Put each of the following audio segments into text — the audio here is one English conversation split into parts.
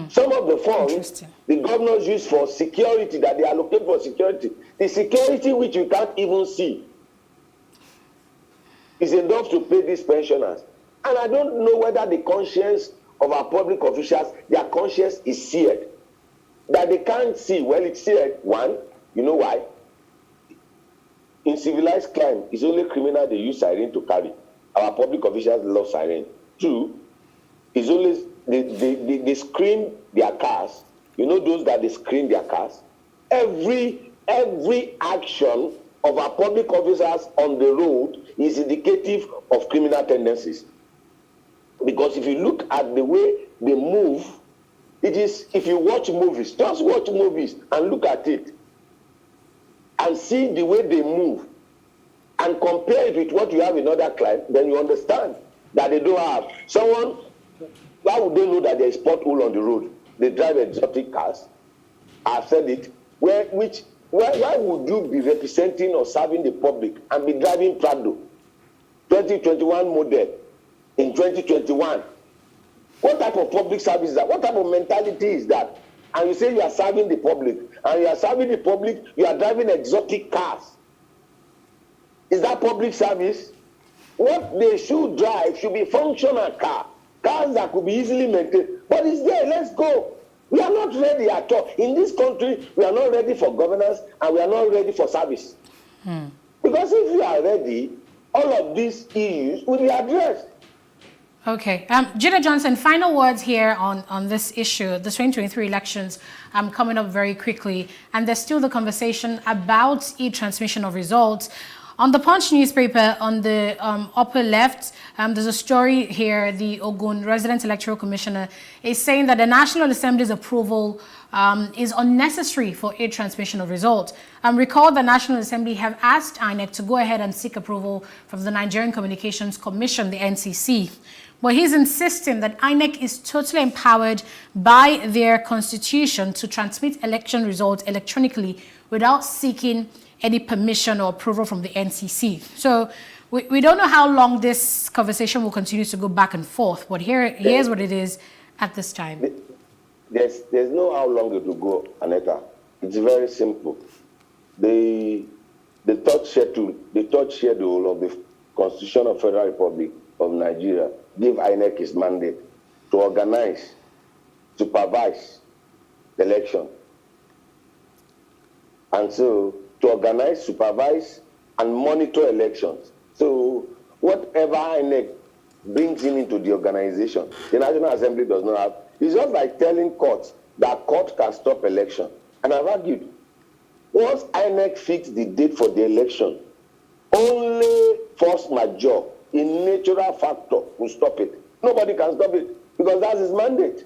Some of the funds the governors use for security, that they allocate for security, the security which you can't even see, is enough to pay these pensioners. And I don't know whether the conscience of our public officials, their conscience is seared, that they can't see. Well, it's seared. One, you know why? In civilized crime, it's only criminal they use siren to carry. Our public officials love siren. Two, it's always they screen their cars. You know those that they screen their cars? Every action of our public officers on the road is indicative of criminal tendencies. Because if you look at the way they move, it is, if you watch movies, just watch movies and look at it and see the way they move and compare it with what you have in other climes, then you understand that they don't have. Someone, why would they know that there is pothole on the road? They drive exotic cars. I've said it. Why would you be representing or serving the public and be driving Prado 2021 model in 2021? What type of public service is that? What type of mentality is that? And you say you are serving the public, and you are serving the public, you are driving exotic cars. Is that public service? What they should drive should be functional cars that could be easily maintained. But it's there, let's go. We are not ready at all. In this country, we are not ready for governance, and we are not ready for service. Because if we are ready, all of these issues will be addressed. Okay. Jida Johnson, final words here on this issue. The 2023 elections coming up very quickly, and there's still the conversation about e-transmission of results. On the Punch newspaper, on the upper left, there's a story here. The Ogun Resident Electoral Commissioner is saying that the National Assembly's approval is unnecessary for e-transmission of results. Recall the National Assembly have asked INEC to go ahead and seek approval from the Nigerian Communications Commission, the NCC. But he's insisting that INEC is totally empowered by their constitution to transmit election results electronically without seeking any permission or approval from the NCC. So we don't know how long this conversation will continue to go back and forth, but here's what it is at this time. There's no how long it will go, Aneta. It's very simple. The third schedule of the Constitution of Federal Republic of Nigeria give INEC its mandate to organize, supervise the election. And so to organize, supervise, and monitor elections. So whatever INEC brings into the organization, the National Assembly does not have. It's just like telling courts that court can stop election. And I've argued, once INEC fixed the date for the election, only force majeure, a natural factor, will stop it. Nobody can stop it because that's his mandate.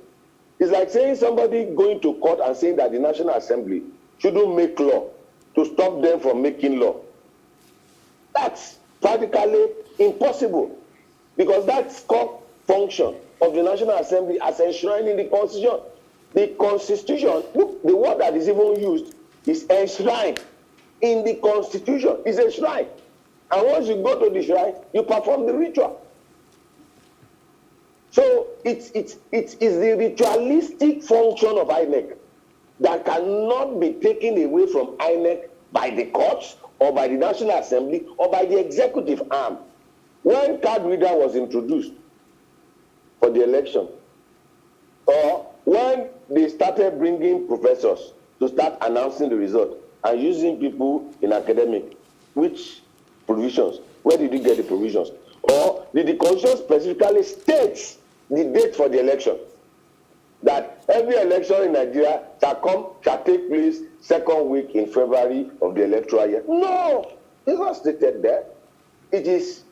It's like saying somebody going to court and saying that the National Assembly shouldn't make law to stop them from making law. That's practically impossible because that's core function of the National Assembly as enshrined in the Constitution. The Constitution, look, the word that is even used is enshrined in the Constitution. It's a shrine. And once you go to the shrine, you perform the ritual. So it's the ritualistic function of INEC that cannot be taken away from INEC by the courts or by the National Assembly or by the executive arm. When card reader was introduced for the election, or when they started bringing professors to start announcing the result and using people in academic, which provisions? Where did you get the provisions? Or did the Constitution specifically state the date for the election? That every election in Nigeria shall take place second week in February of the electoral year. No, it's not stated there. It is,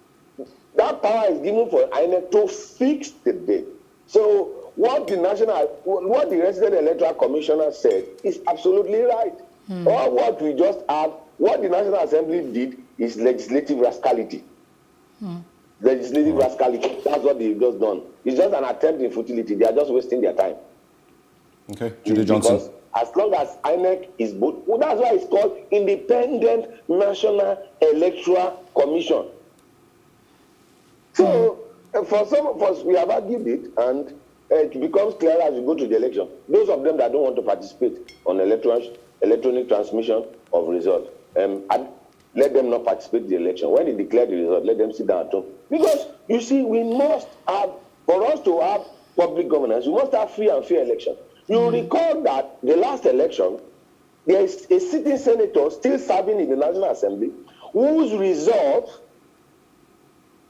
that power is given for INEC to fix the date. So what the Resident Electoral Commissioner said is absolutely right. Or what we just have, what the National Assembly did is legislative rascality. Legislative rascality. That's what they've just done. It's just an attempt in futility. They are just wasting their time. Okay, Jida Johnson. Because as long as INEC is both, well, that's why it's called Independent National Electoral Commission. So, for some of us, we have argued it, and it becomes clearer as you go to the election. Those of them that don't want to participate on electronic transmission of results, let them not participate in the election. When they declare the result, let them sit down at home. Because, you see, we must have, for us to have public governance, we must have free and fair election. You recall that the last election, there is a sitting senator still serving in the National Assembly whose result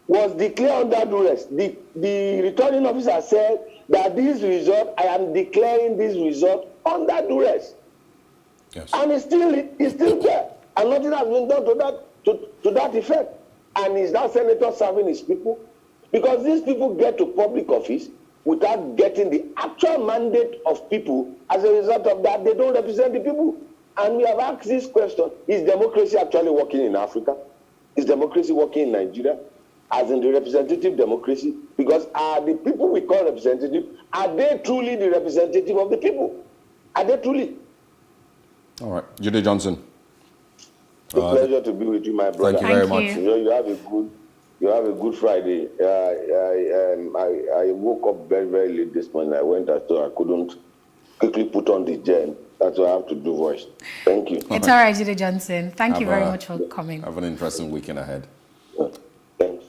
was declared under duress. The returning officer said that this result, I am declaring this result under duress. Yes. And it's still there. And nothing has been done to that effect. And is that senator serving his people? Because these people get to public office without getting the actual mandate of people. As a result of that, they don't represent the people. And we have asked this question, is democracy actually working in Africa? Is democracy working in Nigeria? As in the representative democracy? Because are the people we call representative, are they truly the representative of the people? Are they truly? All right. Judy Johnson. It's a pleasure to be with you, my brother. Thank you very Thank much. you. You have a good Friday. I woke up very, very late this morning. I went out, so I couldn't quickly put on the gen. That's why I have to do voice. Thank you. It's all right, Judy Johnson. Thank you Have very a- much for coming. Have an interesting weekend ahead. Thanks.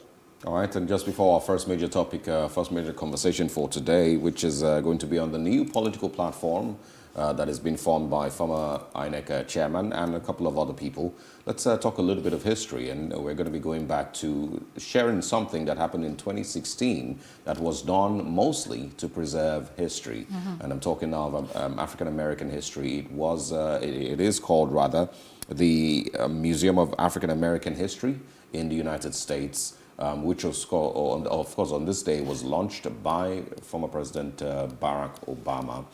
All right, and just before our first major topic, first major conversation for today, which is going to be on the new political platform that has been formed by former INEC chairman and a couple of other people. Let's talk a little bit of history, and we're going to be going back to sharing something that happened in 2016 that was done mostly to preserve history. And I'm talking now of African-American history. It is called, rather, the Museum of African-American History in the United States, which was called, of course, on this day was launched by former President Barack Obama.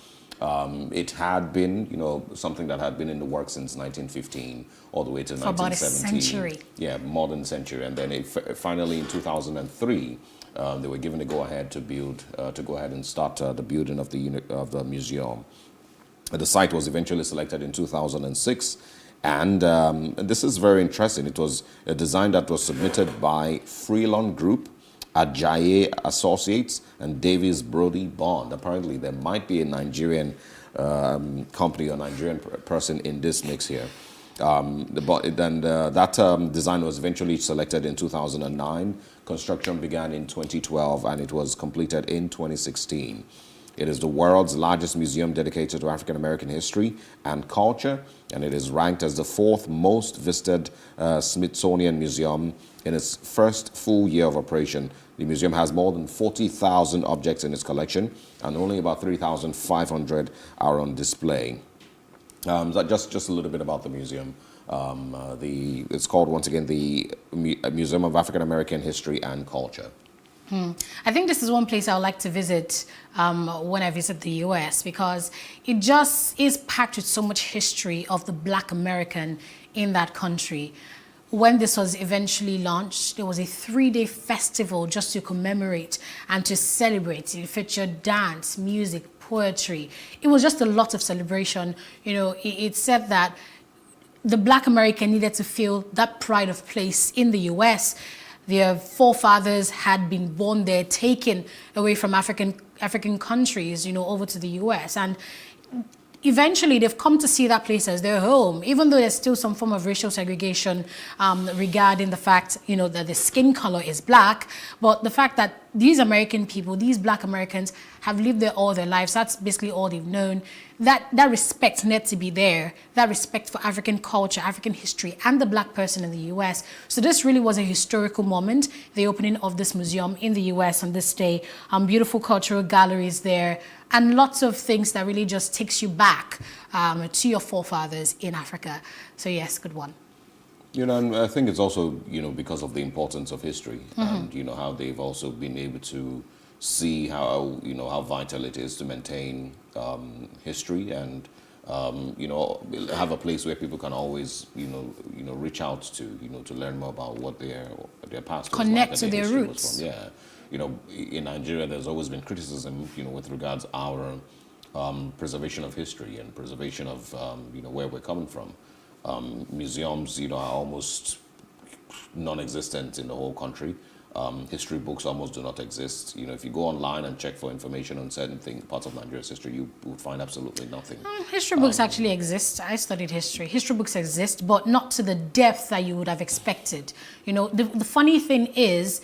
It had been, something that had been in the works since 1915 all the way to For about a 1917. century. Yeah, more than a century. And then finally in 2003, they were given a go-ahead to go ahead and start the building of the museum. The site was eventually selected in 2006. And this is very interesting. It was a design that was submitted by Freelon Group, Ajayi Associates, and Davis Brody Bond. Apparently, there might be a Nigerian company or Nigerian person in this mix here. That design was eventually selected in 2009. Construction began in 2012, and it was completed in 2016. It is the world's largest museum dedicated to African American history and culture, and it is ranked as the fourth most visited Smithsonian museum in its first full year of operation. The museum has more than 40,000 objects in its collection, and only about 3,500 are on display. Just a little bit about the museum. It's called, once again, the Museum of African American History and Culture. I think this is one place I would like to visit when I visit the US, because it just is packed with so much history of the Black American in that country. When this was eventually launched, there was a 3-day festival just to commemorate and to celebrate. It featured dance, music, poetry. It was just a lot of celebration. It said that the Black American needed to feel that pride of place in the US. Their forefathers had been born there, taken away from African countries, over to the US. And eventually they've come to see that place as their home, even though there's still some form of racial segregation regarding the fact, that the skin color is black. But the fact that these American people, these Black Americans, have lived there all their lives, that's basically all they've known. That respect needs to be there, that respect for African culture, African history, and the Black person in the US. So this really was a historical moment, the opening of this museum in the US on this day. Beautiful cultural galleries there, and lots of things that really just takes you back to your forefathers in Africa. So yes, good one. And I think it's also, because of the importance of history and, how they've also been able to see how vital it is to maintain history and, have a place where people can always, reach out to learn more about what their past was like, Connect to their history was roots. from. Yeah. In Nigeria, there's always been criticism, with regards our preservation of history and preservation of, where we're coming from. Museums, are almost non-existent in the whole country. history books almost do not exist. You know, if you go online and check for information on certain things, parts of Nigeria's history, you would find absolutely nothing. History books actually exist. I studied history. History books exist, but not to the depth that you would have expected. You know, the funny thing is,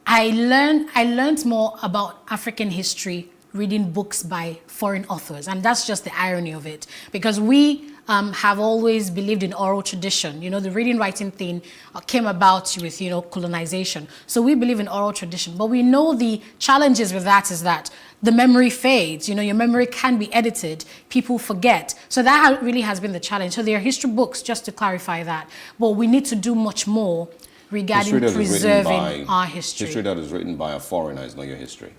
I learned more about African history reading books by foreign authors, and that's just the irony of it, because we have always believed in oral tradition. You know, the reading writing thing came about with, you know, colonization. So we believe in oral tradition, but we know the challenges with that is that the memory fades. You know, your memory can be edited, people forget. So that really has been the challenge. So there are history books, just to clarify that, but we need to do much more regarding preserving our history. History that is written by a foreigner is not your history.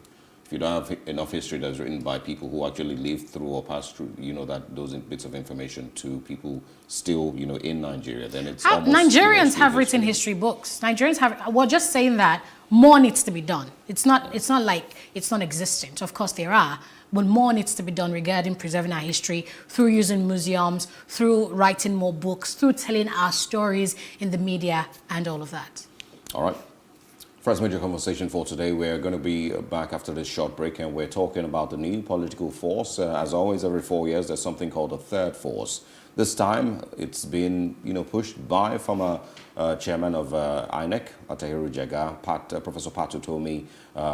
If you don't have enough history that's written by people who actually lived through or passed through, you know, that those bits of information to people still, you know, in Nigeria, then it's almost... Nigerians have written history books. Nigerians have... Well, just saying that, more needs to be done. It's not like it's non-existent. Of course there are, but more needs to be done regarding preserving our history through using museums, through writing more books, through telling our stories in the media and all of that. All right. First major conversation for today. We're going to be back after this short break, and we're talking about the new political force. As always, every 4 years, there's something called a third force. This time, it's been, you know, pushed by former chairman of INEC, Atahiru Jega, Professor Patu Tomi,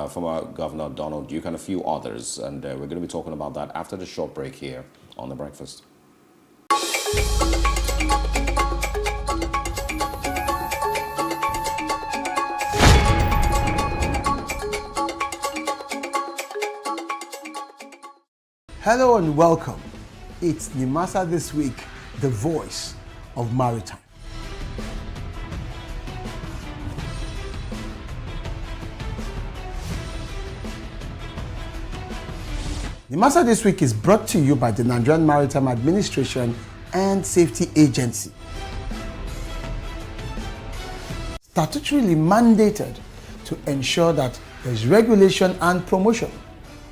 former Governor Donald Duke, and a few others. And we're going to be talking about that after the short break here on The Breakfast. Hello and welcome. It's Nimasa This Week, the voice of maritime. Nimasa This Week is brought to you by the Nigerian Maritime Administration and Safety Agency. Statutorily mandated to ensure that there is regulation and promotion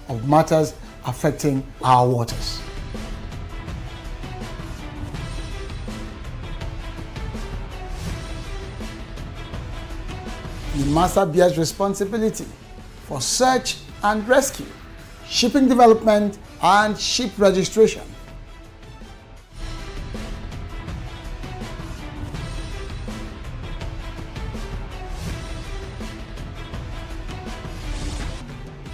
of matters affecting our waters. NIMASA bears responsibility for search and rescue, shipping development, and ship registration.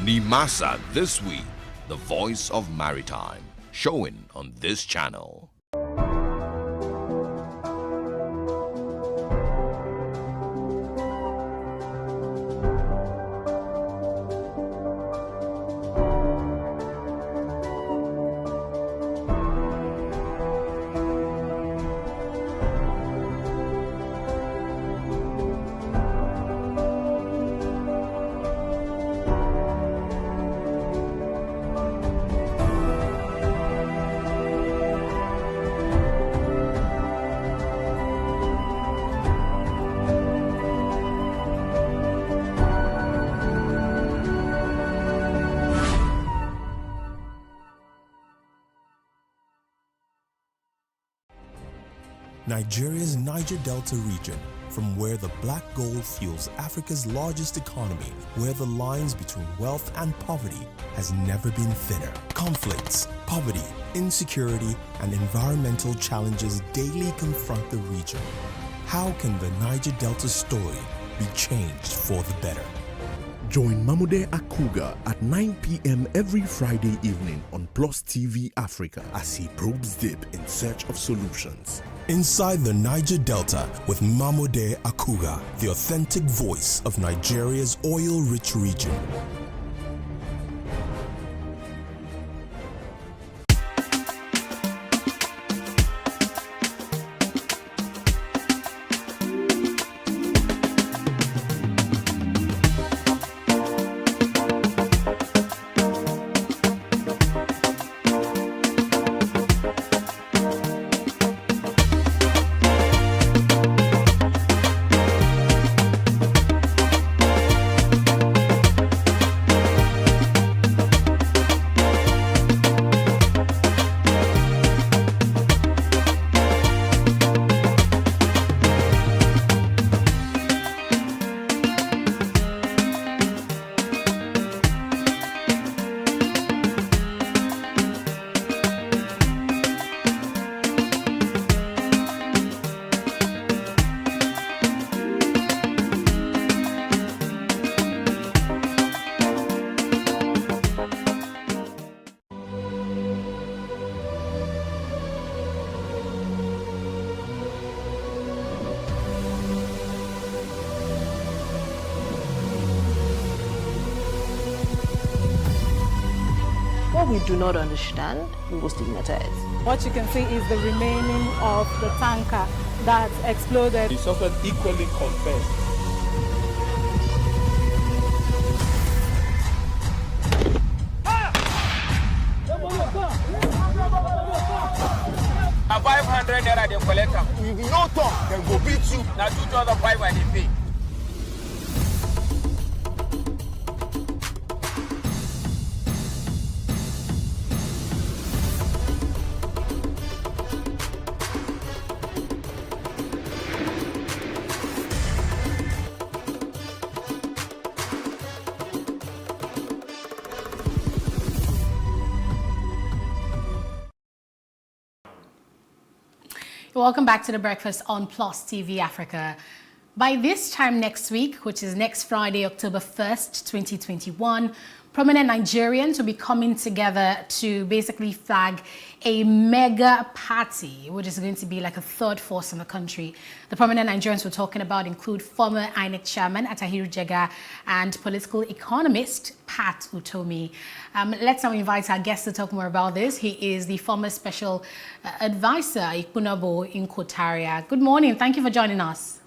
NIMASA This Week, the voice of maritime, showing on this channel. Nigeria's Niger Delta region, from where the black gold fuels Africa's largest economy, where the lines between wealth and poverty has never been thinner. Conflicts, poverty, insecurity, and environmental challenges daily confront the region. How can the Niger Delta story be changed for the better? Join Mamude Akuga at 9 p.m. every Friday evening on PlusTvAfrica as he probes deep in search of solutions. Inside the Niger Delta with Mamude Akuga, the authentic voice of Nigeria's oil-rich region. we do not understand, we will stigmatize. What you can see is the remaining of the tanker that exploded. The suspect equally confessed. A 500 naira they collect them. If you no talk, then go beat you. Now 2,500 they pay. Welcome back to The Breakfast on Plus TV Africa. By this time next week, which is next Friday, October 1st, 2021, prominent Nigerians will be coming together to basically flag a mega party, which is going to be like a third force in the country. The prominent Nigerians we're talking about include former INEC chairman Atahiru Jega and political economist Pat Utomi. Let's now invite our guest to talk more about this. He is the former special advisor Ikunabo in Kotaria. Good morning. Thank you for joining us.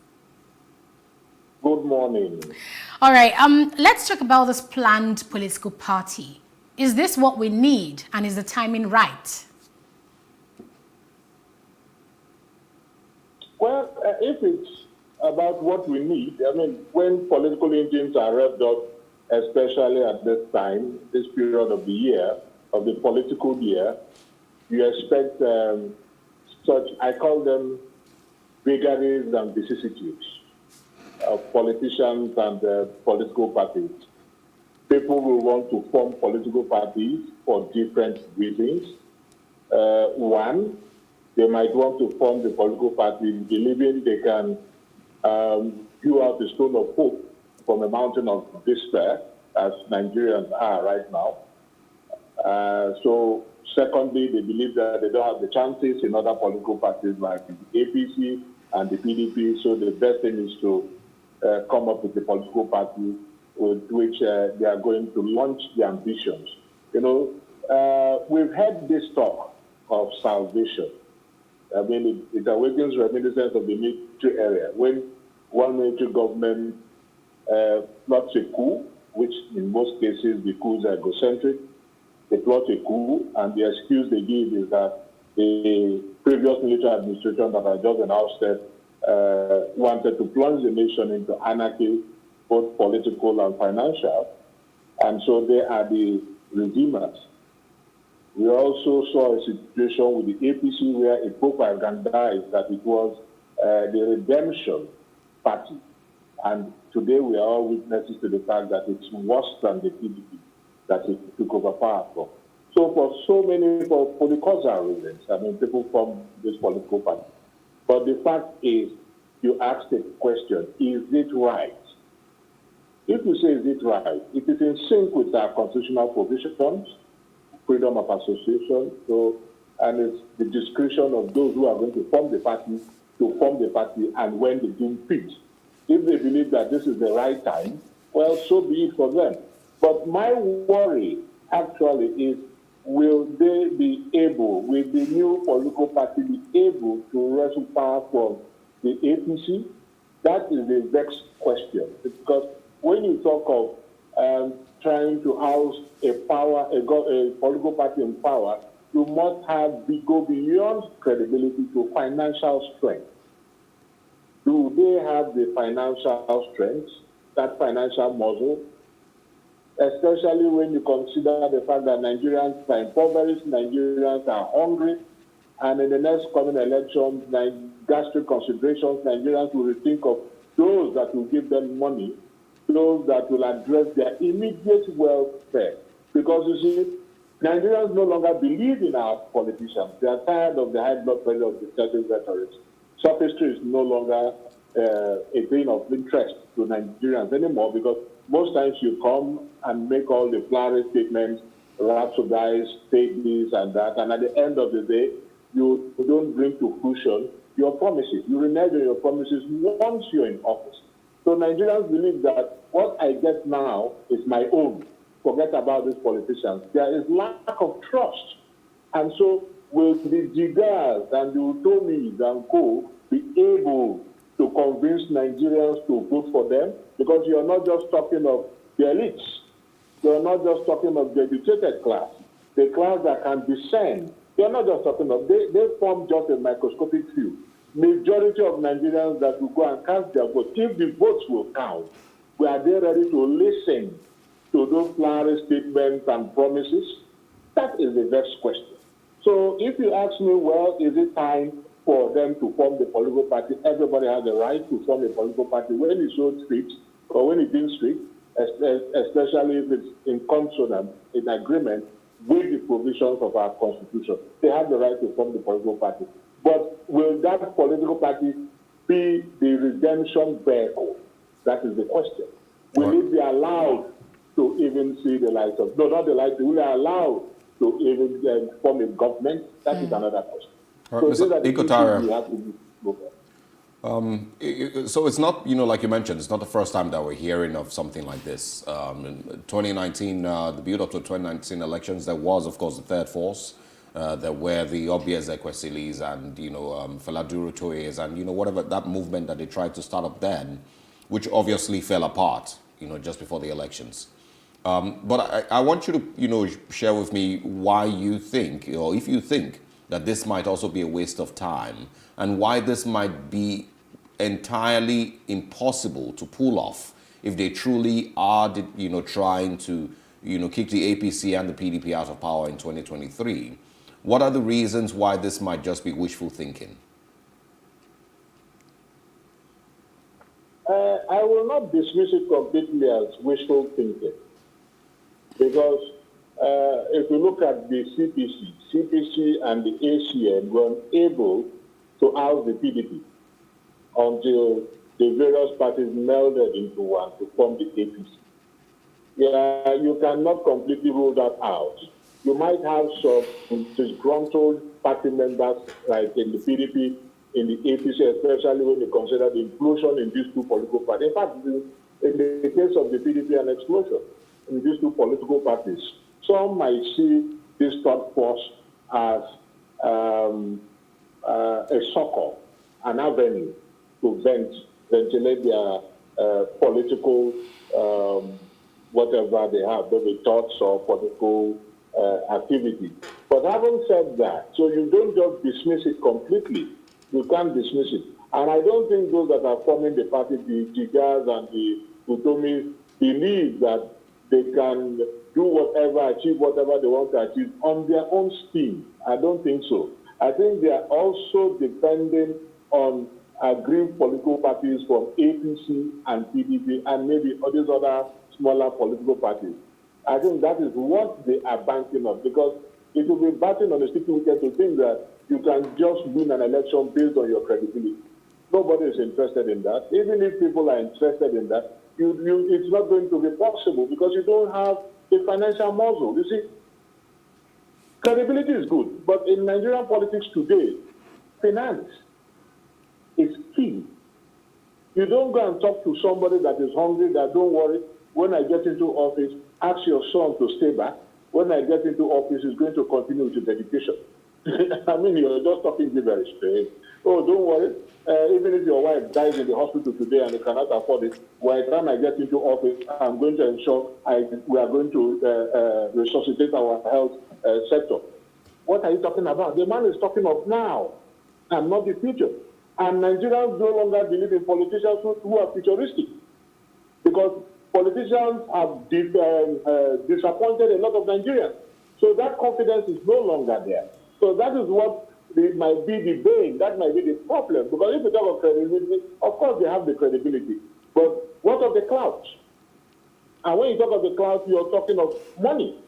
Good morning. All right. Let's talk about this planned political party. Is this what we need, and is the timing right? Well, if it's about what we need, I mean, when political engines are revved up, especially at this time, this period of the year, of the political year, you expect such, I call them vagaries and vicissitudes of politicians and political parties. People will want to form political parties for different reasons. One, they might want to form the political party believing they can hew out the stone of hope from a mountain of despair, as Nigerians are right now. So, secondly, they believe that they don't have the chances in other political parties like the APC and the PDP, so the best thing is to come up with a political party with which they are going to launch their ambitions. You know, we've had this talk of salvation. I mean, it awakens reminiscence of the military area when one military government plots a coup, which in most cases the coups are egocentric. They plot a coup, and the excuse they give is that the previous military administration that I just announced wanted to plunge the nation into anarchy, both political and financial, and so they are the redeemers. We also saw a situation with the APC where it propagandized that it was the redemption party, and today we are all witnesses to the fact that it's worse than the PDP that it took over power for. So for the causal reasons, I mean, people form this political party. But the fact is, you asked the question, is it right? If you say, is it right? It is in sync with our constitutional provisions, freedom of association, and it's the discretion of those who are going to form the party and when they deem fit. If they believe that this is the right time, well, so be it for them. But my worry actually is, will the new political party be able to wrestle power from the APC? That is the vexed question. Because when you talk of trying to oust a political party in power, you must go beyond credibility to financial strength. Do they have the financial strength, that financial muscle? Especially when you consider the fact that Nigerians are impoverished, Nigerians are hungry, and in the next coming elections, gastric considerations, Nigerians will think of those that will give them money, those that will address their immediate welfare. Because you see, Nigerians no longer believe in our politicians. They are tired of the high blood pressure of the certain rhetoric. Sophistry is no longer a thing of interest to Nigerians anymore, because most times you come and make all the flowery statements, rhapsodize, take this and that, and at the end of the day, you don't bring to fruition your promises. You renege on your promises once you're in office. So Nigerians believe that what I get now is my own. forget about these politicians. There is lack of trust. And so will the Jigas and the Utomis and co be able to convince Nigerians to vote for them? Because you're not just talking of the elites. You're not just talking of the educated class, the class that can discern. You're not just talking of, they form just a microscopic few. Majority of Nigerians that will go and cast their vote, if the votes will count, are they ready to listen to those flowery statements and promises? That is the next question. So if you ask me, well, is it time for them to form the political party? Everybody has the right to form a political party when it's so strict or when it's been strict, especially if it's in consonance, in agreement with the provisions of our constitution. They have the right to form the political party. But will that political party be the redemption vehicle? That is the question. Will it be allowed to even see the light of, no, not the light, will it allow to even form a government? That is another question. Right, so these are the issues we have to look at. So it's not, like you mentioned, it's not the first time that we're hearing of something like this. In 2019, the build-up to 2019 elections, there was, of course, the third force. There were the Obieze Ekwesilis and, Faladuru Toyes and, whatever, that movement that they tried to start up then, which obviously fell apart, just before the elections. But I want you to, share with me why you think, or if you think, that this might also be a waste of time, and why this might be entirely impossible to pull off if they truly are, trying to, kick the APC and the PDP out of power in 2023. What are the reasons why this might just be wishful thinking? I will not dismiss it completely as wishful thinking, because if you look at the CPC and the ACN were unable to oust the PDP until the various parties melded into one to form the APC. Yeah, you cannot completely rule that out. You might have some disgruntled party members, like in the PDP, in the APC, especially when you consider the inclusion in these two political parties. In fact, in the case of the PDP, an explosion in these two political parties. Some might see this third force as a succor, an avenue to ventilate their political whatever they have, maybe thoughts or political activity. But having said that, so you don't just dismiss it completely. You can't dismiss it. And I don't think those that are forming the party, the Jigas and the Utomis, believe that they can do whatever, achieve whatever they want to achieve on their own steam. I don't think so. I think they are also dependent on aggrieved political parties from APC and PDP and maybe all these other smaller political parties. I think that is what they are banking on, because it will be batting on the sticky wicket to think that you can just win an election based on your credibility. Nobody is interested in that. Even if people are interested in that, it's not going to be possible because you don't have the financial muscle. You see, credibility is good, but in Nigerian politics today, finance is key. You don't go and talk to somebody that is hungry, that don't worry, when I get into office, ask your son to stay back. When I get into office, he's going to continue with his education. I mean, you're just talking to me very straight. Oh, don't worry. Even if your wife dies in the hospital today and you cannot afford it, by the time I get into office, I'm going to ensure we are going to resuscitate our health sector. What are you talking about? The man is talking of now and not the future. And Nigerians no longer believe in politicians who are futuristic, because politicians have disappointed a lot of Nigerians. So that confidence is no longer there. So that is what might be the bane, that might be the problem. Because if you talk of credibility, of course they have the credibility. But what of the clout? And when you talk of the clout, you're talking of money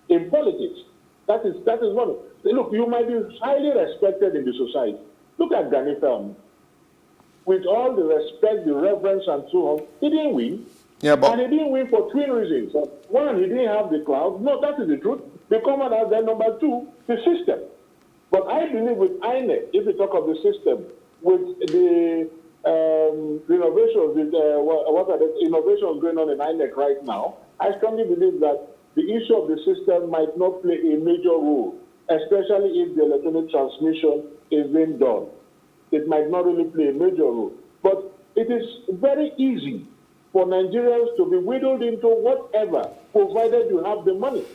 in politics. That is money. Look, you might be highly respected in the society. Look at Gani Film. With all the respect, the reverence, and so on, he didn't win. Yeah, but and he didn't win for twin reasons. One, he didn't have the clout. No, that is the truth. The common has then number two, the system. But I believe with INEC, if you talk of the system, with the innovations, what are the innovations going on in INEC right now, I strongly believe that the issue of the system might not play a major role, especially if the electronic transmission is being done. It might not really play a major role. But it is very easy for Nigerians to be whittled into whatever, provided you have the money.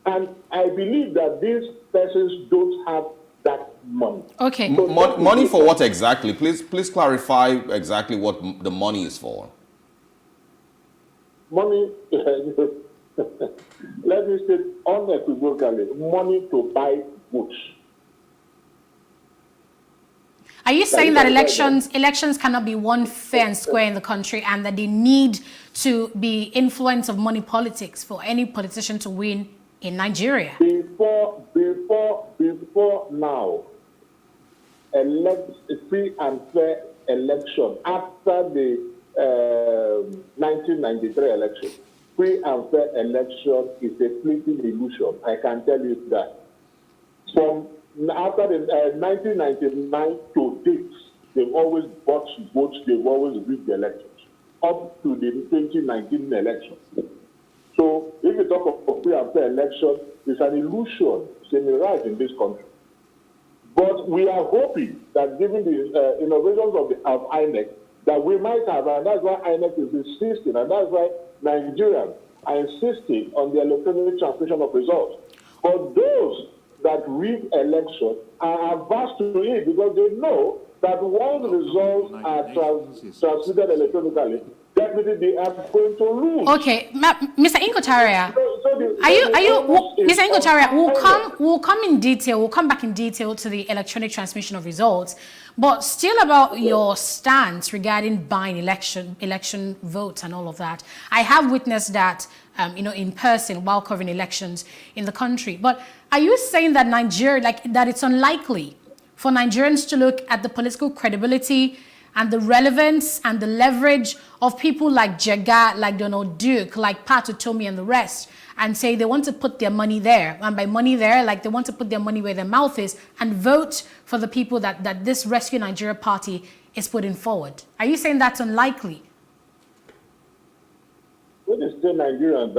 And I believe that these persons don't have that money. Okay. So money for what exactly? Please clarify exactly what the money is for. Money, let me state unequivocally, money to buy votes. Are you saying that elections cannot be won fair and square in the country, and that they need to be influence of money politics for any politician to win in Nigeria? Before now, a free and fair election after the 1993 election, free and fair election is a fleeting illusion. I can tell you that. From after the 1999 to date, they've always bought votes, they've always rigged the elections, up to the 2019 election. So if you talk of free and fair election, it's an illusion, it's a mirage in this country. But we are hoping that given the innovations of INEC, that we might have, and that's why INEC is insisting, and that's why Nigerians are insisting on the electronic transmission of results. But those that rig election are averse to it because they know that once results are transmitted electronically, definitely they are going to lose. Okay, Mr. Inkotaria, Mr. Inkotaria, we'll come in detail. We'll come back in detail to the electronic transmission of results, but still about your stance regarding buying election votes and all of that. I have witnessed that, in person while covering elections in the country. But are you saying that that it's unlikely for Nigerians to look at the political credibility and the relevance and the leverage of people like Jega, like Donald Duke, like Pat Utomi and the rest, and say they want to put their money there? And by money there, like they want to put their money where their mouth is and vote for the people that this Rescue Nigeria party is putting forward. Are you saying that's unlikely? When you say Nigerians,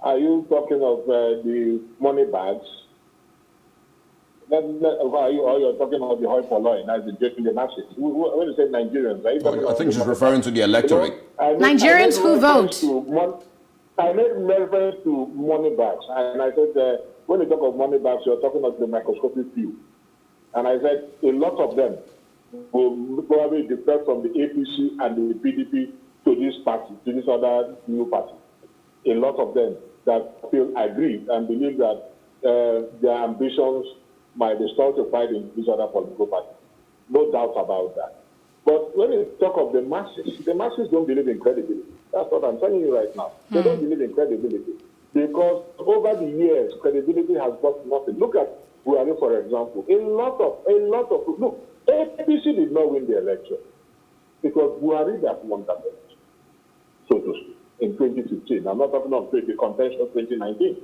are you talking of the money bags? Or you're talking about the hoi polloi, as the jet in the masses? When you say Nigerians, are you talking I think she's referring to the electorate. Nigerians who vote. I made reference to money bags, and I said when you talk of money bags, you're talking of the microscopic few. And I said a lot of them will probably differ from the APC and the PDP to this party, to this other new party. A lot of them that feel aggrieved and believe that their ambitions might be stultified in this other political party. No doubt about that. But when you talk of the masses don't believe in credibility. That's what I'm telling you right now. They don't believe in credibility. Because over the years, credibility has got nothing. Look at Buhari, for example. A lot of look, APC did not win the election because Buhari that won that election, so to speak, in 2015. I'm not talking of the contention of 2019.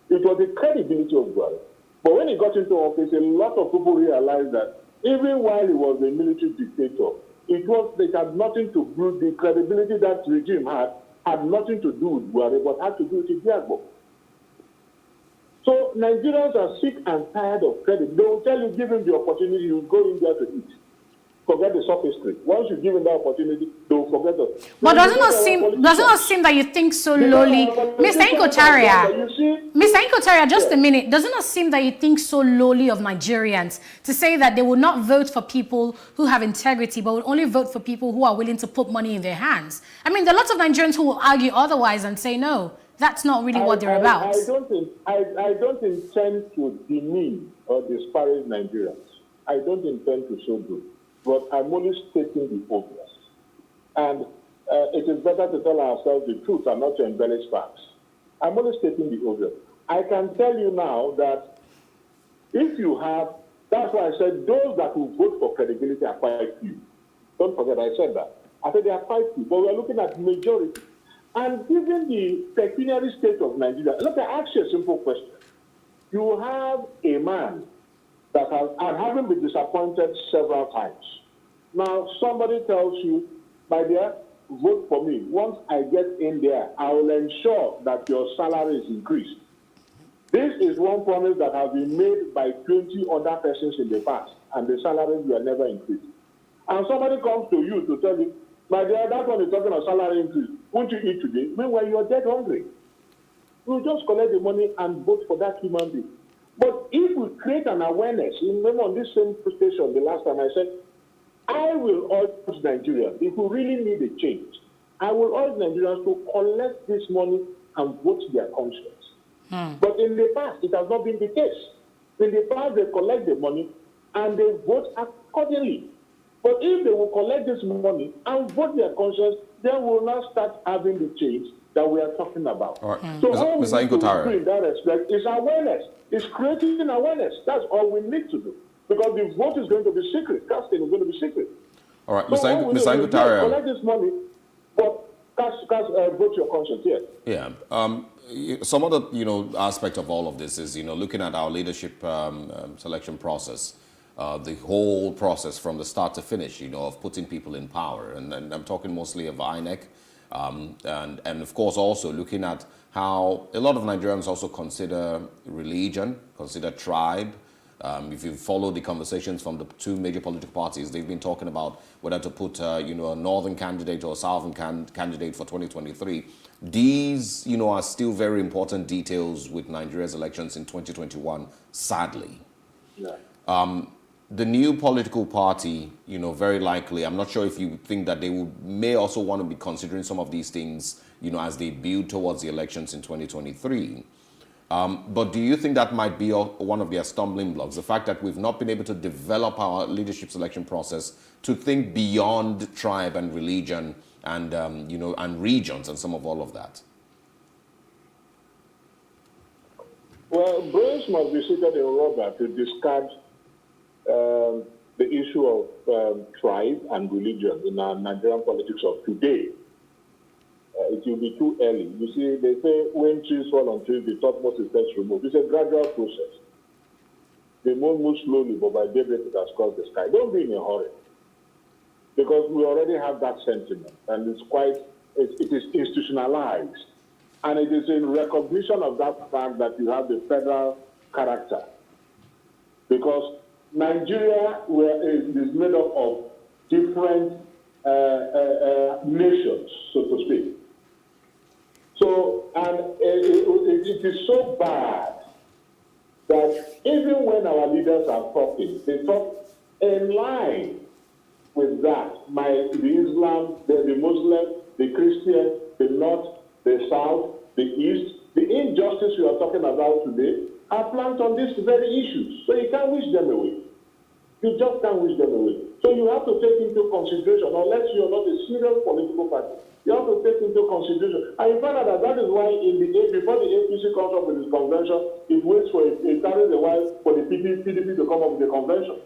It was the credibility of Buhari. But when he got into office, a lot of people realized that even while he was a military dictator, it had nothing to do, the credibility that regime had nothing to do with Buhari, but had to do with Idiagbo. So Nigerians are sick and tired of credit. They will tell you, give him the opportunity, you go in there to eat. Forget the sophistry. Once you give him that opportunity, they will forget us. But does it not seem that you think so lowly, Mr. Inkotaria? Mr. Inkotaria, just a minute. Does it not seem that you think so lowly of Nigerians to say that they will not vote for people who have integrity, but will only vote for people who are willing to put money in their hands? I mean, there are lots of Nigerians who will argue otherwise and say no. That's not really what they're about. I don't intend to demean or disparage Nigerians. I don't intend to so do. But I'm only stating the obvious. And it is better to tell ourselves the truth and not to embellish facts. I'm only stating the obvious. I can tell you now that if you have, that's why I said those that will vote for credibility are quite few. Don't forget I said that. I said they are quite few, but we're looking at majority. And given the pecuniary state of Nigeria, look, I ask you a simple question. You have a man that having been disappointed several times. Now, somebody tells you, my dear, vote for me, once I get in there, I will ensure that your salary is increased. This is one promise that has been made by 20 other persons in the past, and the salaries were never increased. And somebody comes to you to tell you, my dear, that one is talking of salary increase. Won't you eat today? Meanwhile, you're dead hungry. You just collect the money and vote for that human being. But if we create an awareness, remember on this same station the last time I said, I will urge Nigerians, if we really need a change, I will urge Nigerians to collect this money and vote their conscience. But in the past, it has not been the case. In the past, they collect the money and they vote accordingly. But if they will collect this money and vote their conscience, then we'll now start having the change that we are talking about. All right. So all we Mr. need to Inkotare. do in that respect is awareness. It's creating awareness. That's all we need to do. Because the vote is going to be secret. Casting is going to be secret. All right, So Mr. Inkotare. collect this money, but vote your conscience, yes. Yeah. Some other, aspect of all of this is, looking at our leadership selection process, the whole process from the start to finish, of putting people in power. And I'm talking mostly of INEC. And of course, also looking at how a lot of Nigerians also consider religion, consider tribe. If you follow the conversations from the two major political parties, they've been talking about whether to put, a northern candidate or a southern candidate for 2023. These, are still very important details with Nigeria's elections in 2021, sadly. Yeah. The new political party, very likely, I'm not sure if you think that they may also want to be considering some of these things, as they build towards the elections in 2023. But do you think that might be one of their stumbling blocks? The fact that we've not been able to develop our leadership selection process to think beyond tribe and religion and, and regions and some of all of that? Well, brains must be seated in rubber to discard the issue of tribe and religion in our Nigerian politics of today. It will be too early. You see, they say when trees fall on trees, the topmost is first removed. It's a gradual process. The moon moves slowly, but by daybreak it has crossed the sky. Don't be in a hurry, because we already have that sentiment, and it is institutionalized, and it is in recognition of that fact that you have the federal character, because Nigeria is made up of different nations, so to speak. So, and it is so bad that even when our leaders are talking, they talk in line with that. The Islam, the Muslim, the Christian, the North, the South, the East, the injustice we are talking about today are planted on these very issues. So you can't wish them away. You just can't wish them away. So you have to take into consideration, unless you're not a serious political party, you have to take into consideration. And you find out that is why before the APC comes up with this convention, it waits for it carries a while for the PDP to come up with the convention.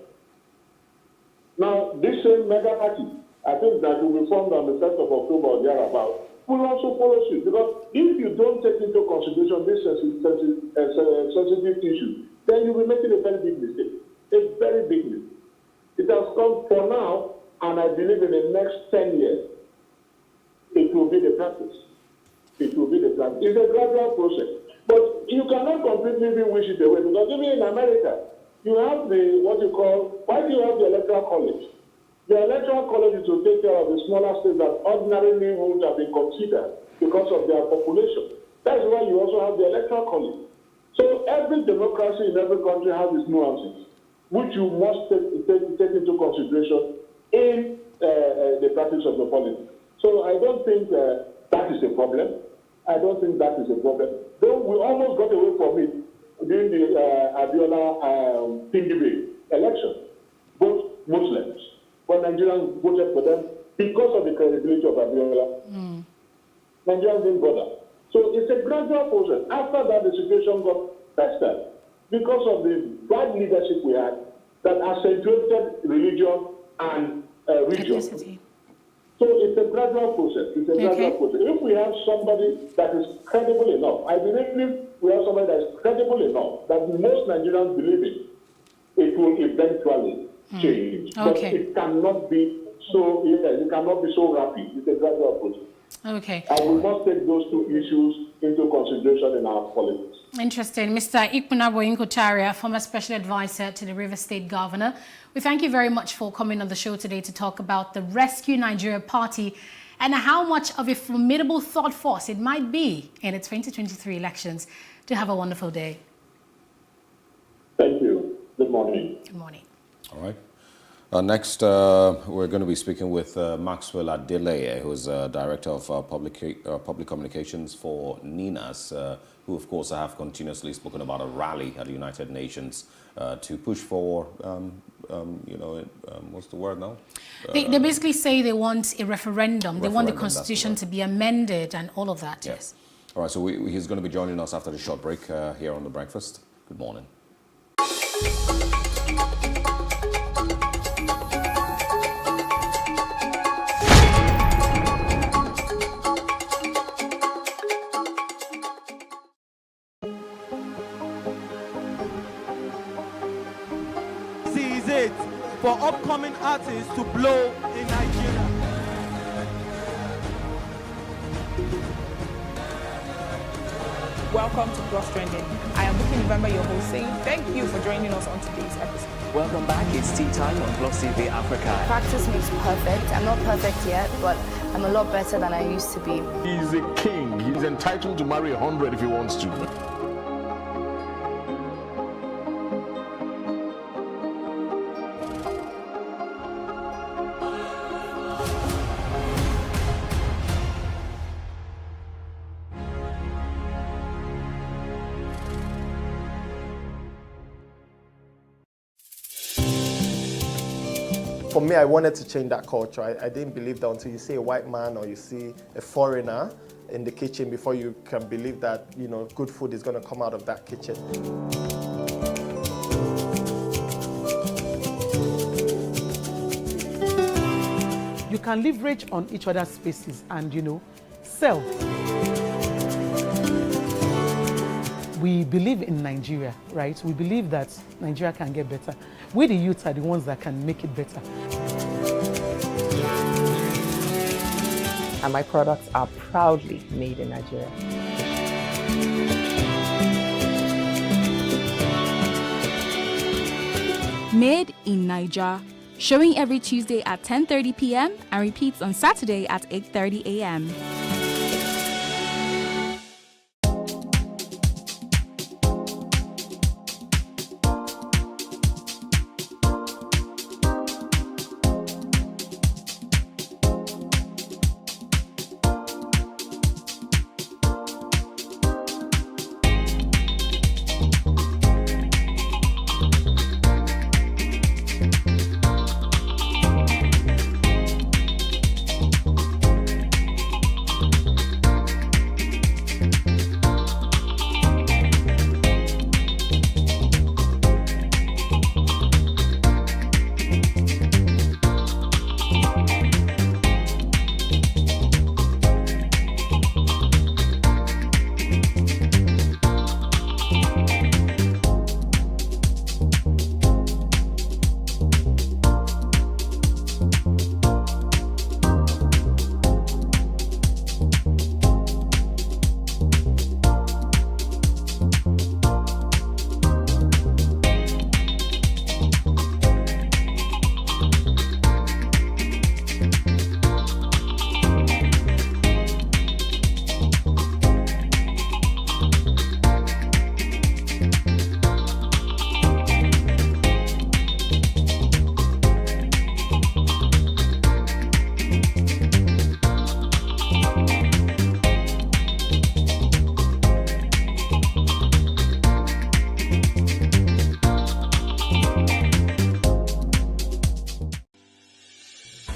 Now, this same mega party, I think that will be formed on the 1st of October or thereabout, will also follow suit. Because if you don't take into consideration this sensitive issue, then you will make it a very big mistake. A very big mistake. It has come for now, and I believe in the next 10 years, it will be the practice. It will be the practice. It's a gradual process. But you cannot completely wish it away, because even in America, you have why do you have the electoral college? The electoral college is to take care of the smaller states that ordinarily would have been considered because of their population. That's why you also have the electoral college. So every democracy in every country has its nuances, which you must take into consideration in the practice of the politics. So I don't think that is a problem. I don't think that is a problem. Though we almost got away from it during the Abiola Tingibe election. Both Muslims, but Nigerians voted for them because of the credibility of Abiola. Nigerians didn't bother. So it's a gradual process. After that, the situation got better because of the bad leadership we had that accentuated religion and region. Ethnicity. So it's a gradual process. It's a gradual process. If we have somebody that is credible enough, I believe we have somebody that is credible enough that most Nigerians believe in, it will eventually change. But it cannot be So, yes, it cannot be so rapid. It's a gradual process. Okay. And we must take those two issues into consideration in our politics. Interesting. Mr. Ikpunabo Inkotaria, former special advisor to the Rivers State Governor. We thank you very much for coming on the show today to talk about the Rescue Nigeria Party and how much of a formidable thought force it might be in the 2023 elections. Do have a wonderful day. Thank you. Good morning. Good morning. All right. Next, we're going to be speaking with Maxwell Adeleye, who is Director of Public Communications for NINAS, who, of course, have continuously spoken about a rally at the United Nations to push for, what's the word now? They basically say they want a referendum. They want the Constitution the to be amended and all of that, yes. All right, so he's going to be joining us after the short break here on The Breakfast. Good morning. For upcoming artists to blow in Nigeria. Welcome to Plus Trending. I am Bookie November, your host, saying thank you for joining us on today's episode. Welcome back. It's tea time on PlusTvAfrica. Practice makes perfect. I'm not perfect yet, but I'm a lot better than I used to be. He's a king. He's entitled to marry 100 if he wants to. For me, I wanted to change that culture. I didn't believe that until you see a white man or you see a foreigner in the kitchen before you can believe that, good food is going to come out of that kitchen. You can leverage on each other's spaces and, sell. We believe in Nigeria, right? We believe that Nigeria can get better. We, the youth, are the ones that can make it better. And my products are proudly made in Nigeria. Made in Nigeria, showing every Tuesday at 10:30 p.m. and repeats on Saturday at 8:30 a.m.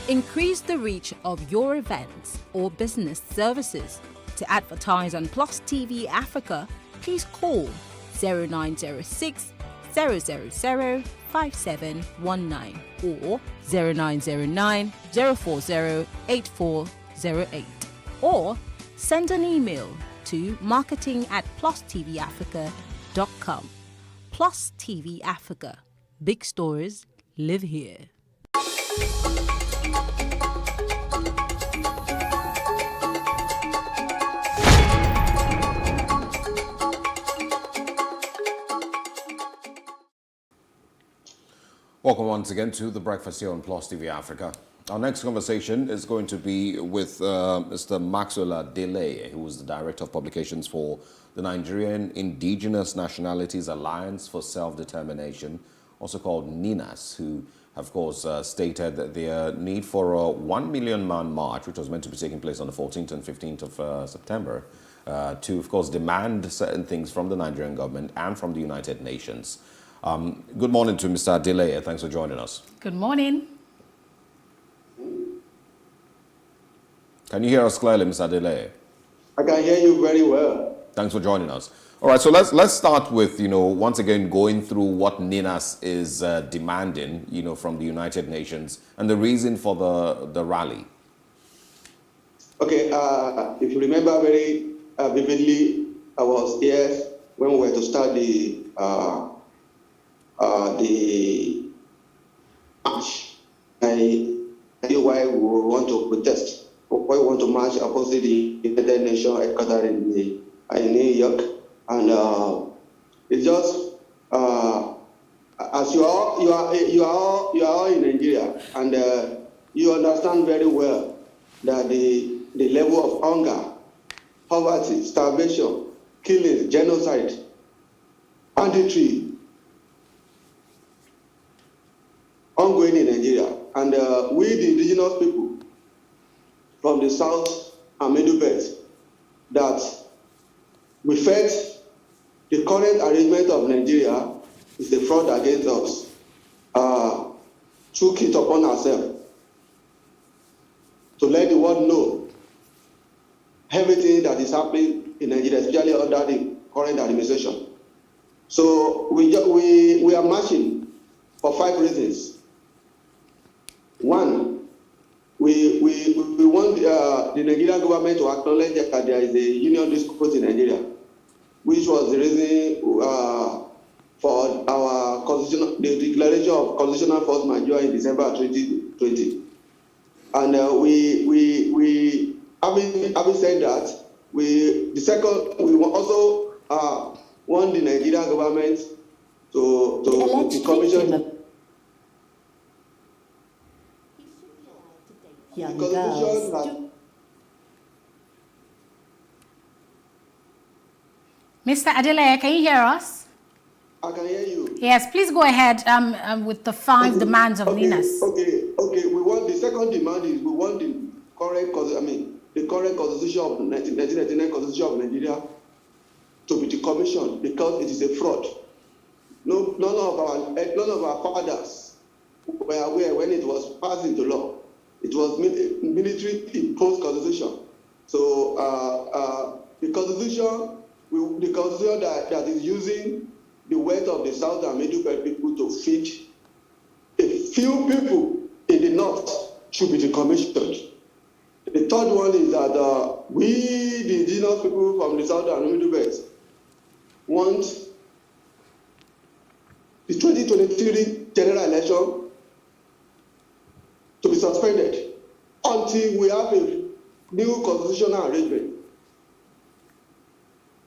Increase the reach of your events or business services. To advertise on Plus TV Africa, please call 0906 000 5719 or 0909 040 8408 or send an email to marketing@plusttvafrica.com. Plus TV Africa. Big stories live here. Welcome once again to the breakfast here on Plus TV Africa. Our next conversation is going to be with Mr. Maxwell Delay, who is the Director of Publications for the Nigerian Indigenous Nationalities Alliance for Self-Determination, also called NINAS, who, of course, stated that their need for a 1 million man march, which was meant to be taking place on the 14th and 15th of September, to, of course, demand certain things from the Nigerian government and from the United Nations. Good morning to Mr. Delay. Thanks for joining us. Good morning. Can you hear us clearly, Mr. Delay? I can hear you very well. Thanks for joining us. All right, so let's start with, once again, going through what NINAS is demanding, from the United Nations and the reason for the rally. Okay, if you remember very vividly, I was here when we were to start the march. I knew why we want to protest, why we want to march opposite the United Nations headquarters in New York, and it's just as you are all in Nigeria, and you understand very well that the level of hunger, poverty, starvation, killing, genocide, banditry ongoing in Nigeria, and we, the indigenous people from the South and Middle Belt, that we felt the current arrangement of Nigeria is a fraud against us, took it upon ourselves to let the world know everything that is happening in Nigeria, especially under the current administration. So we are marching for 5 reasons. One, we want the Nigerian government to acknowledge that there is a union dispute in Nigeria, which was the reason for our the declaration of constitutional force majeure in December 2020. And having said that, we also want the Nigerian government to commission. Young girls. Mr. Adeleye, can you hear us? I can hear you. Yes, please go ahead with the 5 demands of NINAS. Okay. We want the second demand is we want the current constitution of 1999 constitution of Nigeria to be decommissioned because it is a fraud. None of our fathers were aware when it was passed into law. It was military imposed constitution. So the constitution that is using the wealth of the South and Middle Belt people to feed a few people in the North should be decommissioned. The third one is that we, the indigenous people from the South and Middle Belt, want the 2023 general election to be suspended until we have a new constitutional arrangement.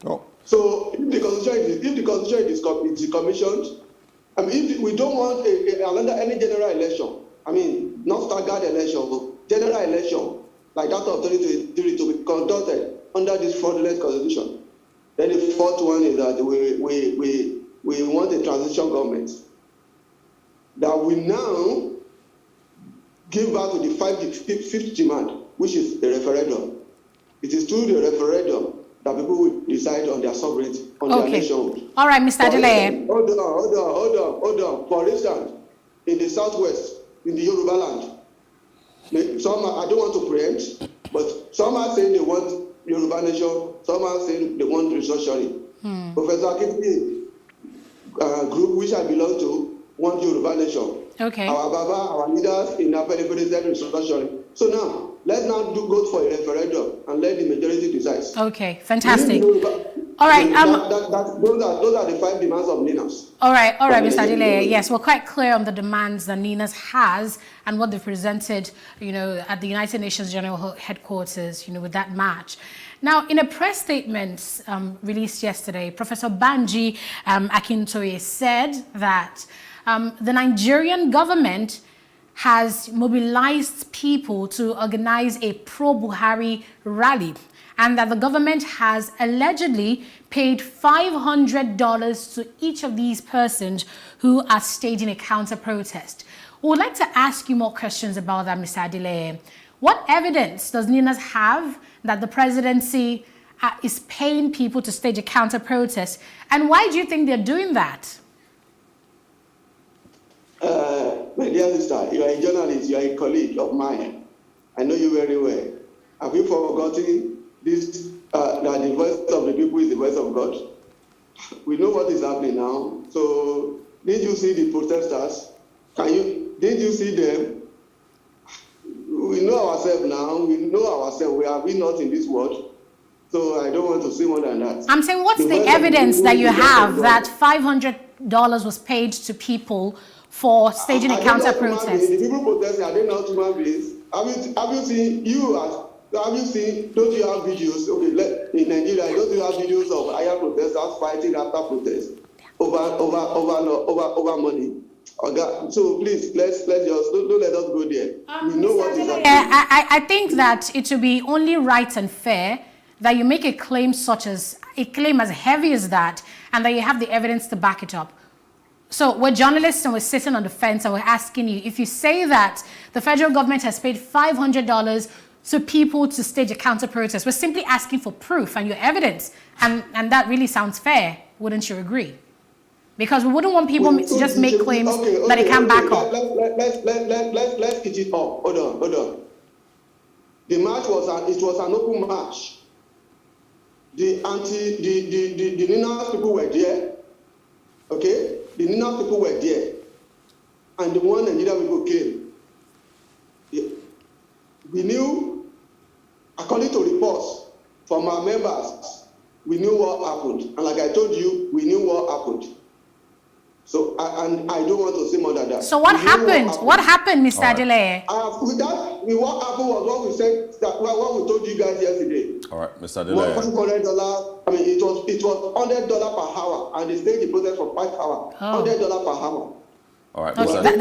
Oh. So if the constitution is decommissioned, if we don't want any general election, not staggered election, but general election like that of 2023 to be conducted under this fraudulent constitution. Then the fourth one is that we want a transition government that will now give back to the fifth demand, which is the referendum. It is through the referendum that people will decide on their sovereignty, on their nationhood. All right, Mr. Adeleye. Hold on. For instance, in the Southwest, in the Yoruba land, I don't want to preempt, but some are saying they want Yoruba nation, some are saying they want restructuring. Professor Akindele group, which I belong to, want Yoruba nation. Okay. Our Baba, our leaders in our said restructuring. So now, let's now go for a referendum and let the majority decide. Okay, fantastic. All right. Those are the 5 demands of NINAS. All right, Mr. Adeleye. Yes, we're quite clear on the demands that NINAS has and what they presented, at the United Nations General Headquarters, with that march. Now, in a press statement released yesterday, Professor Banji Akintoye said that the Nigerian government has mobilized people to organize a pro-Buhari rally, and that the government has allegedly paid $500 to each of these persons who are staging a counter-protest. We would like to ask you more questions about that, Mr. Adeleye. What evidence does NINAS have that the presidency is paying people to stage a counter-protest? And why do you think they're doing that? My dear sister, you are a journalist, you are a colleague of mine. I know you very well. Have you forgotten this, that the voice of the people is the voice of God? We know what is happening now. So, did you see the protesters? Did you see them? We know ourselves now. We know ourselves. We not in this world. So I don't want to say more than that. I'm saying, what's the evidence that you have that $500 was paid to people for staging a counter-protest? The people protesting, are they not human beings? Have you seen, don't you have videos, in Nigeria, don't you have videos of higher protesters fighting after protest over money? Okay, so please, let's just, don't let us go there. We know what is happening. I think that it would be only right and fair that you make a claim as heavy as that, and that you have the evidence to back it up. So we're journalists and we're sitting on the fence and we're asking you, if you say that the federal government has paid $500 to people to stage a counter-protest, we're simply asking for proof and your evidence. And that really sounds fair, wouldn't you agree? Because we wouldn't want people to just make claims that they can't back up. Let's pitch it up. Hold on. The march was an open march. The NINAS people were there. Okay? The NINAS people were there. And the one Nigerian people came. We knew, according to reports from our members, we knew what happened. And like I told you, we knew what happened. So, and I don't want to say more than that. So what happened? What happened, Mr. Adeleye? What happened was what we said, what we told you guys yesterday. All right, Mr. Adeleye. $500, I mean, it was $100 per hour, and they staged the protest for 5 hours. $100 per hour. All right, okay.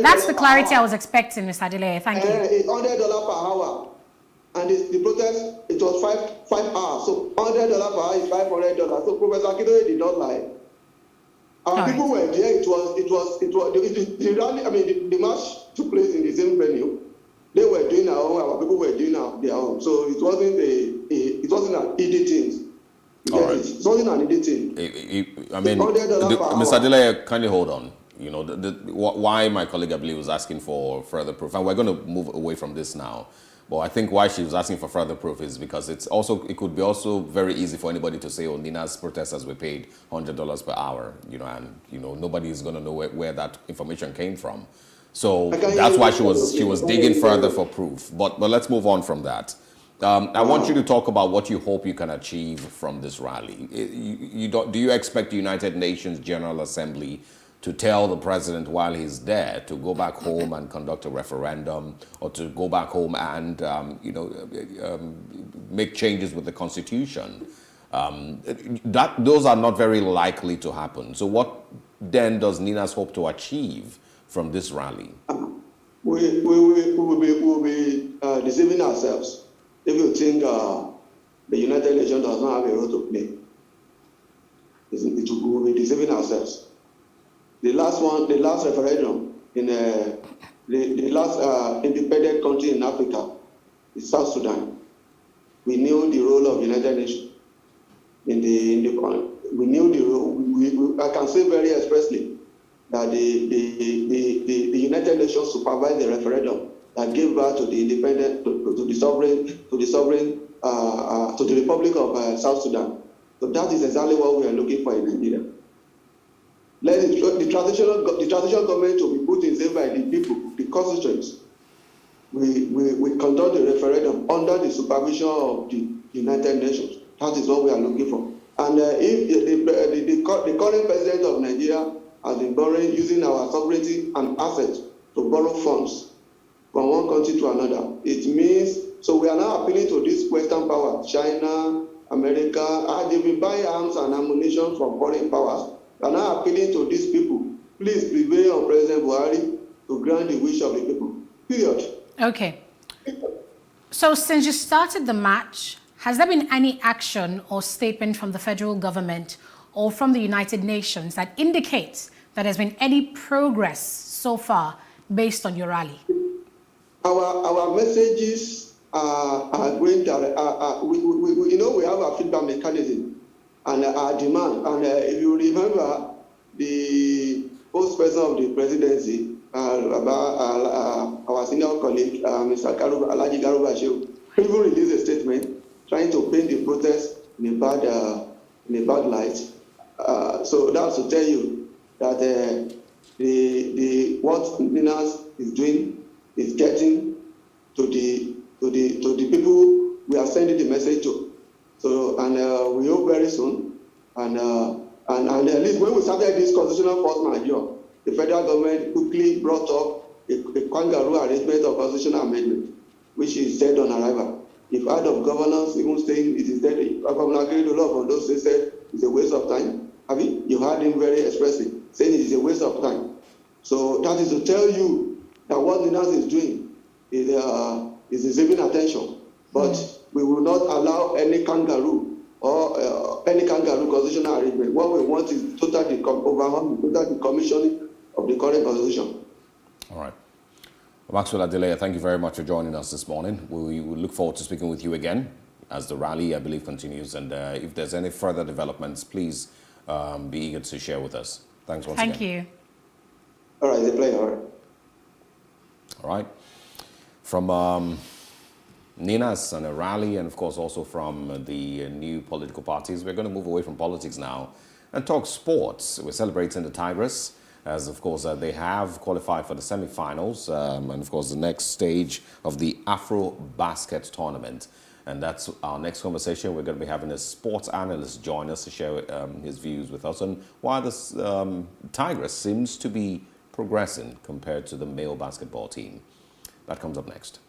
That's the clarity I was expecting, Mr. Adeleye. Thank you. It's $100 per hour. And the protest, it was 5 hours. So $100 per hour is $500. So Professor Akintoye did not lie. Our people were there. The rally, I mean, the march took place in the same venue. They were doing our own. Our people were doing their own. So it wasn't an editing. Right. It wasn't an editing. I mean, Mr. Adeleye, kindly hold on. You know, why my colleague, I believe, was asking for further proof, and we're going to move away from this now. But I think why she was asking for further proof is because it could be also very easy for anybody to say, oh, NINAS protesters were paid $100 per hour, you know, and nobody is going to know where that information came from. So that's why she was digging further for proof. But let's move on from that. I want you to talk about what you hope you can achieve from this rally. Do you expect the United Nations General Assembly to tell the president while he's there to go back home and conduct a referendum, or to go back home and make changes with the Constitution? Those are not very likely to happen. So what then does NINAS hope to achieve from this rally? We will be deceiving ourselves if you think the United Nations does not have a role to play. We will be deceiving ourselves. The last referendum in the last independent country in Africa is South Sudan. We knew the role of the United Nations we knew the role. I can say very expressly that the United Nations supervised the referendum that gave birth to the independent, to the Republic of South Sudan. So that is exactly what we are looking for in Nigeria. Let the transitional government to be put in place by the people, the constituents. We conduct the referendum under the supervision of the United Nations. That is what we are looking for. And if the current president of Nigeria has been using our sovereignty and assets to borrow funds from one country to another, it means So we are now appealing to this Western power, China, America, they've been buying arms and ammunition from foreign powers. We are now appealing to these people. Please prevail on President Buhari to grant the wish of the people. Period. Okay. So since you started the match, has there been any action or statement from the federal government or from the United Nations that indicates that there's been any progress so far based on your rally? Our messages are going to, we have a feedback mechanism and our demand. And if you remember, the post-president of the presidency, our senior colleague, Mr. Alhaji Garuba Shehu, even released a statement trying to paint the protest in a bad light. So that's to tell you that what Ninas is doing is getting to the people we are sending the message to. So we hope very soon. And at least when we started this constitutional force majeure, the federal government quickly brought up a kangaroo arrangement of constitutional amendment, which is dead on arrival. If out of governance, even saying it is dead, Governor Akeredolu of those states said it's a waste of time. You heard him very expressive, saying it is a waste of time. So that is to tell you that what Ninas is doing is receiving attention. But we will not allow any kangaroo or any kangaroo constitutional arrangement. What we want is total decommissioning of the current constitution. All right. Maxwell Adeleye, thank you very much for joining us this morning. We will look forward to speaking with you again as the rally, I believe, continues. And if there's any further developments, please be eager to share with us. Thanks once again. Thank you. All right, it's a pleasure. All right. From Ninas and a rally, and of course also from the new political parties, we're going to move away from politics now and talk sports. We're celebrating the Tigers, as of course they have qualified for the semi-finals and of course the next stage of the Afro Basket tournament. And that's our next conversation. We're going to be having a sports analyst join us to share his views with us on why this Tigers seems to be progressing compared to the male basketball team. That comes up next.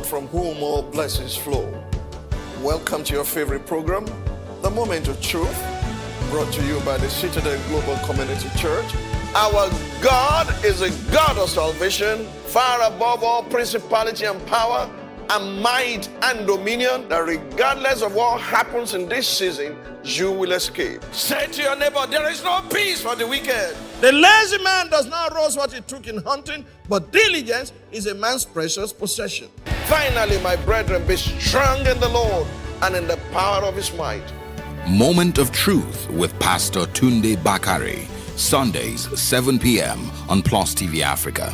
From whom all blessings flow. Welcome to your favorite program, The Moment of Truth, brought to you by the Citadel Global Community Church Our God is a God of salvation, far above all principality and power and might and dominion, that regardless of what happens in this season, you will escape. Say to your neighbor, there is no peace for the wicked. The lazy man does not roast what he took in hunting, but diligence is a man's precious possession. Finally, my brethren, be strong in the Lord and in the power of his might. Moment of Truth with Pastor Tunde Bakare. Sundays, 7 p.m. on Plus TV Africa.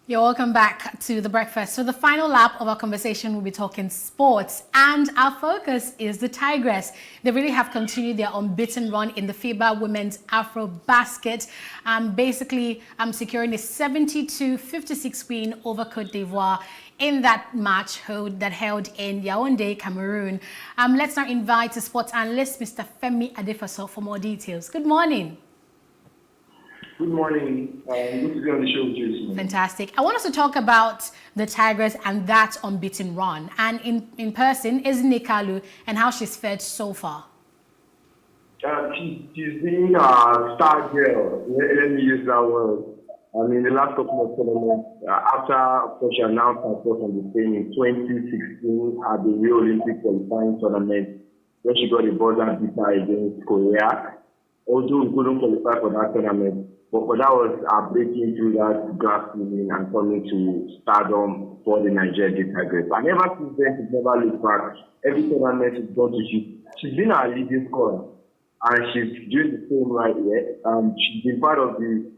You're welcome back to The Breakfast. So the final lap of our conversation, we'll be talking sports, and our focus is the Tigress. They really have continued their unbeaten run in the FIBA Women's Afro Basket, basically securing a 72-56 win over Cote d'Ivoire in that match that held in Yaoundé, Cameroon. Let's now invite the sports analyst, Mr. Femi Adefaso, for more details. Good morning. Good morning. Good to be on the show with you this morning. Fantastic. I want us to talk about the Tigress and that unbeaten run. And in person is Nikalu and how she's fared so far. She's been a star girl. Let me use that word. I mean, the last couple of tournaments, after she announced herself on the scene in 2016 at the Rio Olympic qualifying tournament, where she got a buzzer beater against Korea. Although we couldn't qualify for that tournament, but that was our breaking through that glass ceiling and coming to stardom for the Nigerian Tigress. And ever since then, she's never looked back. Every tournament she's gone to, she's been our leading scorer. And she's doing the same right here. She's been part of the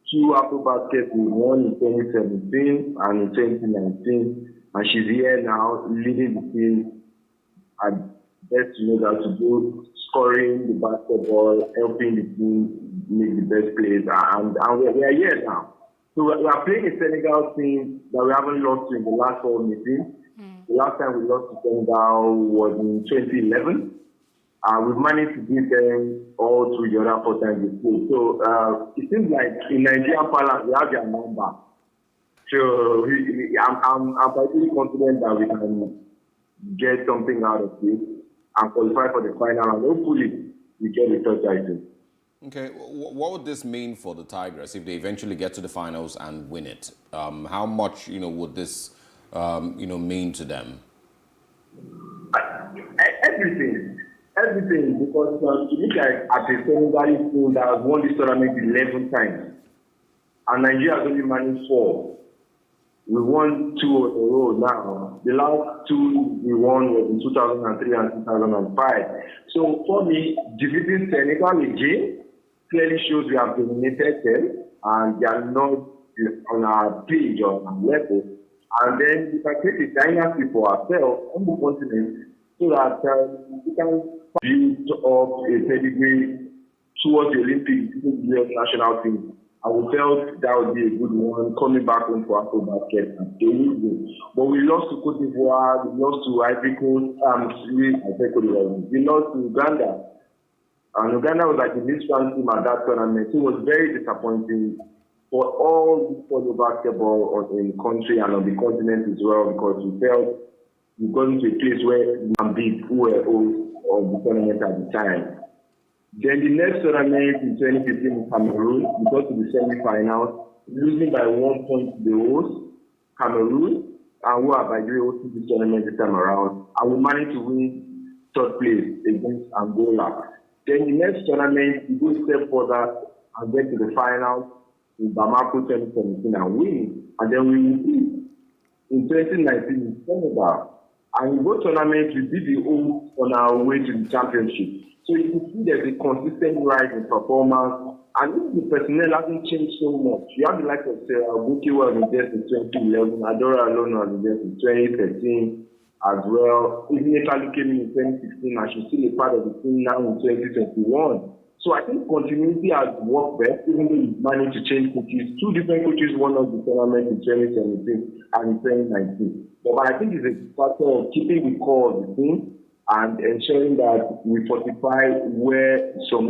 two Afro baskets we won in 2017 and in 2019. And she's here now leading the team. And best to know that to do scoring the basketball, helping the team make the best plays, and we are here now. So we are playing a Senegal team that we haven't lost to in the last 4 meetings. The last time we lost to Senegal was in 2011. We've managed to beat them all through the other 4 times we played. So it seems like in Nigerian parlance, we have their number. So I'm particularly confident that we can get something out of this and qualify for the final, and hopefully we get the third title. Okay, what would this mean for the Tigers if they eventually get to the finals and win it? How much, would this, mean to them? Everything, because you look at a Senegalese team that has won this tournament 11 times, and Nigeria has only managed 4. We won 2 in a row now. The last 2 we won was in 2003 and 2005. So for me, defeating Senegal again clearly shows we have dominated them and they are not on our page or on our level. And then we can create a dynasty for ourselves on the continent so that we can build up a pedigree towards the Olympics, the U.S. national team. And we felt that would be a good one coming back home for Afro basket. But we lost to Cote d'Ivoire, we lost to Ivory Coast, we lost to Uganda. And Uganda was like the least ranked team at that tournament. So it was very disappointing for all the basketball in the country and on the continent as well, because we felt we got into a place where we can beat who were hosts of the tournament at the time. Then the next tournament in 2015 in Cameroon, we got to the semi-finals, losing by 1 point to the host, Cameroon, and who are by the way hosting this tournament this time around. And we managed to win 3rd place against Angola. Then the next tournament, we go a step further and get to the finals in Bamako 2017 and win. And then we win in 2019 in Senegal. And in both tournaments, we beat the host on our way to the championship. So you can see there's a consistent rise in performance. And even the personnel hasn't changed so much. You have the likes of Sarah Buki was in there in 2011, Adora Alone was in there in 2013 as well. Even Ekalu came in 2016 and she's still a part of the team now in 2021. So I think continuity has worked best, even though we've managed to change coaches. 2 different coaches won us the tournament in 2017 and in 2019. But I think it's a factor of keeping the core of the team and ensuring that we fortify where some